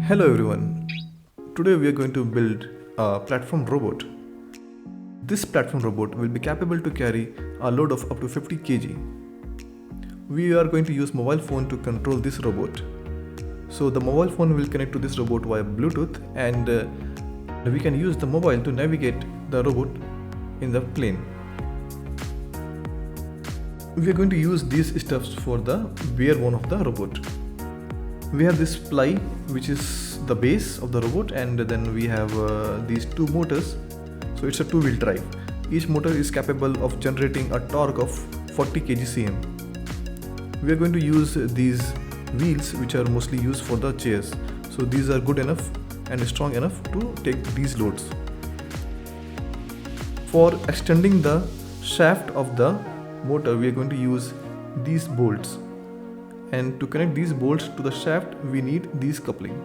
Hello everyone. Today we are going to build a platform robot. This platform robot will be capable to carry a load of up to 50 kg. We are going to use mobile phone to control this robot. So the mobile phone will connect to this robot via Bluetooth and we can use the mobile to navigate the robot in the plane. We are going to use these stuffs for the bare bone of the robot. We have this ply which is the base of the robot, and then we have these two motors. So it's a two-wheel drive. Each motor is capable of generating a torque of 40 kg/cm. We are going to use these wheels which are mostly used for the chairs. So these are good enough and strong enough to take these loads. For extending the shaft of the motor, we are going to use these bolts. And to connect these bolts to the shaft, we need these coupling.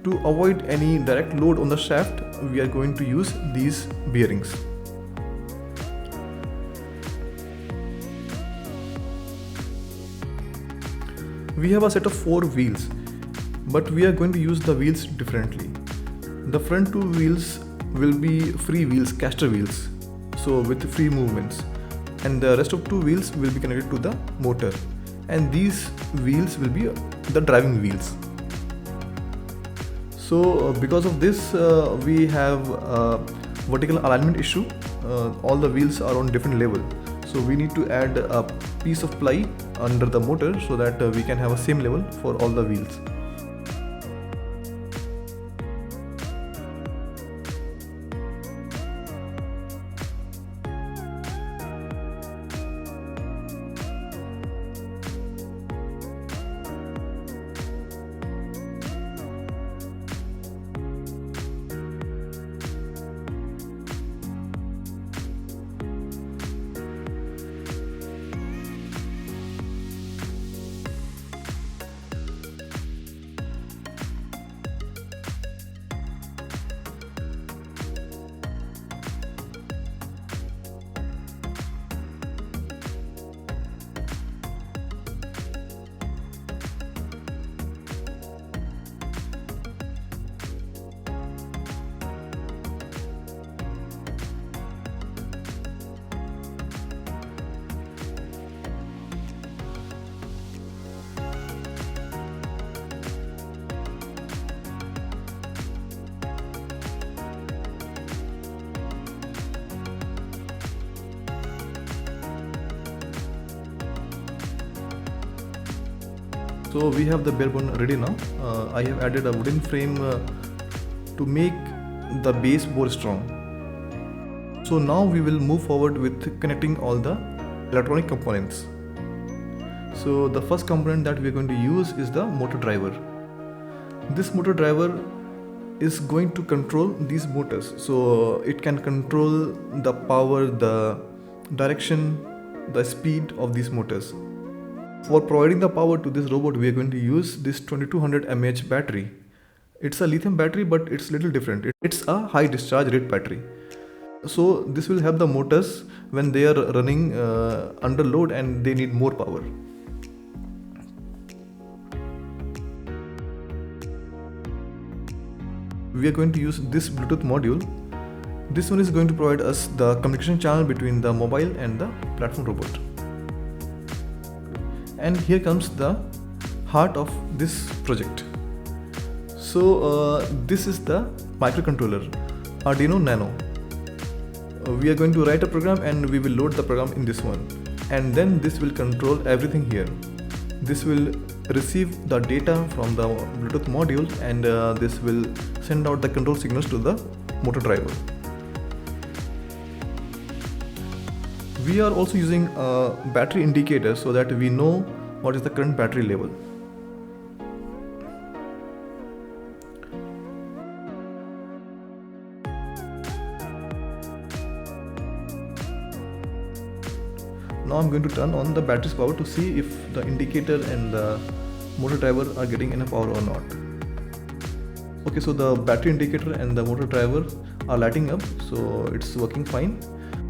To avoid any direct load on the shaft, we are going to use these bearings. We have a set of 4 wheels, but we are going to use the wheels differently. The front 2 wheels will be free wheels, caster wheels, so with free movements. And the rest of 2 wheels will be connected to the motor, and these wheels will be the driving wheels. So because of this we have a vertical alignment issue. All the wheels are on different level, so we need to add a piece of ply under the motor so that we can have a same level for all the wheels. So we have the bare bone ready now. I have added a wooden frame to make the base more strong. So now we will move forward with connecting all the electronic components. So the first component that we are going to use is the motor driver. This motor driver is going to control these motors. So it can control the power, the direction, the speed of these motors. For providing the power to this robot, we are going to use this 2200 mAh battery. It's a lithium battery, but it's a little different. It's a high discharge rate battery. So this will help the motors when they are running under load and they need more power. We are going to use this Bluetooth module. This one is going to provide us the communication channel between the mobile and the platform robot. And here comes the heart of this project. So this is the microcontroller, Arduino Nano. We are going to write a program and we will load the program in this one. And then this will control everything here. This will receive the data from the Bluetooth module, and this will send out the control signals to the motor driver. We are also using a battery indicator so that we know what is the current battery level. Now I'm going to turn on the battery's power to see if the indicator and the motor driver are getting enough power or not. Okay, so the battery indicator and the motor driver are lighting up, so it's working fine.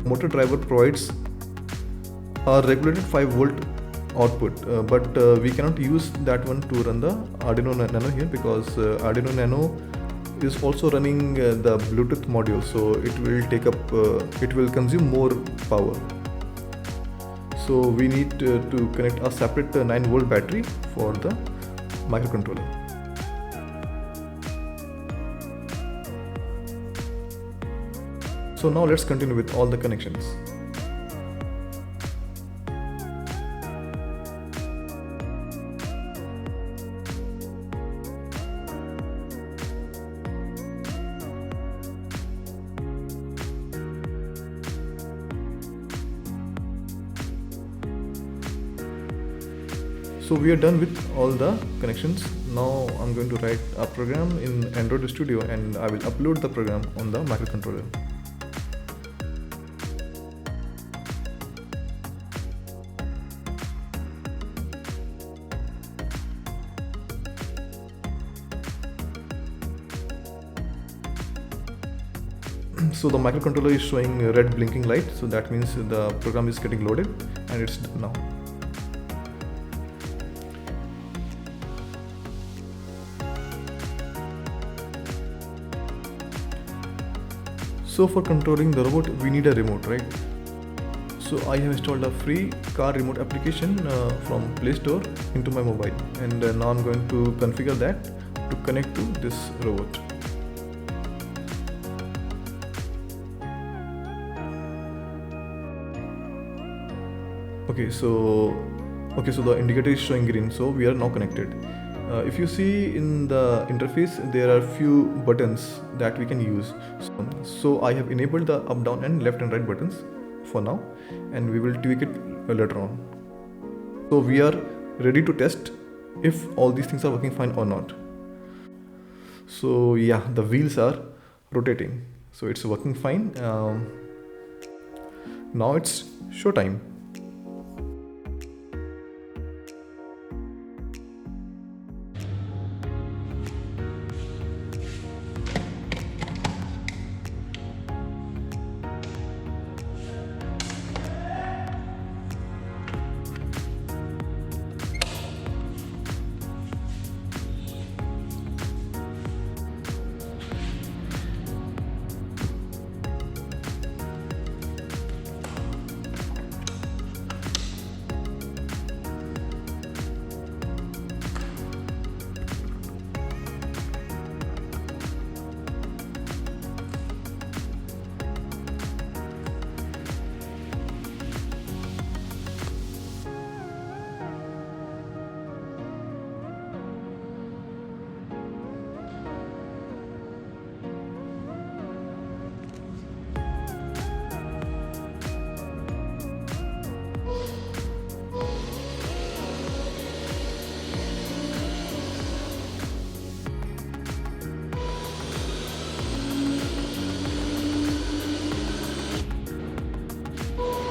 Motor driver provides a regulated 5 volt output, but we cannot use that one to run the Arduino Nano here, because Arduino Nano is also running the Bluetooth module, so it will take up it will consume more power. So we need to connect a separate 9-volt battery for the microcontroller. So now let's continue with all the connections. So we are done with all the connections. Now I'm going to write a program in Android Studio and I will upload the program on the microcontroller. So the microcontroller is showing a red blinking light, so that means the program is getting loaded and it's done now. So for controlling the robot we need a remote, right? So I have installed a free car remote application from Play Store into my mobile, and now I'm going to configure that to connect to this robot. Okay, so the indicator is showing green, so we are now connected. If you see in the interface, there are few buttons that we can use. So I have enabled the up, down and left and right buttons for now, and we will tweak it later on. So we are ready to test if all these things are working fine or not. So yeah, the wheels are rotating, so it's working fine. Now it's show time.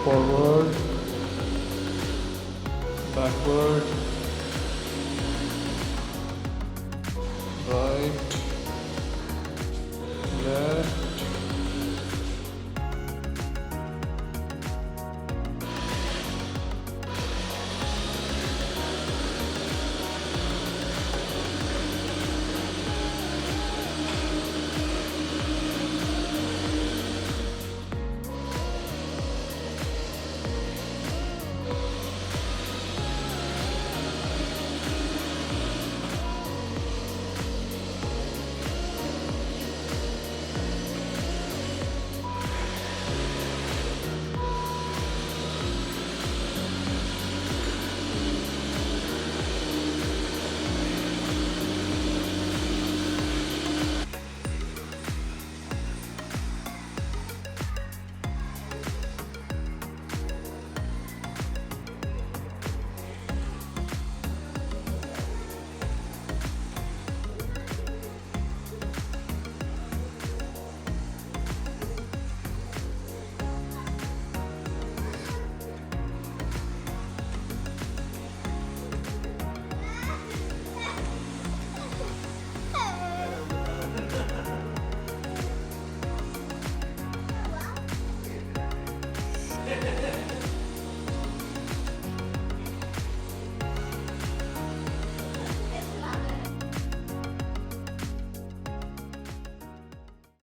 Forward, backward, right,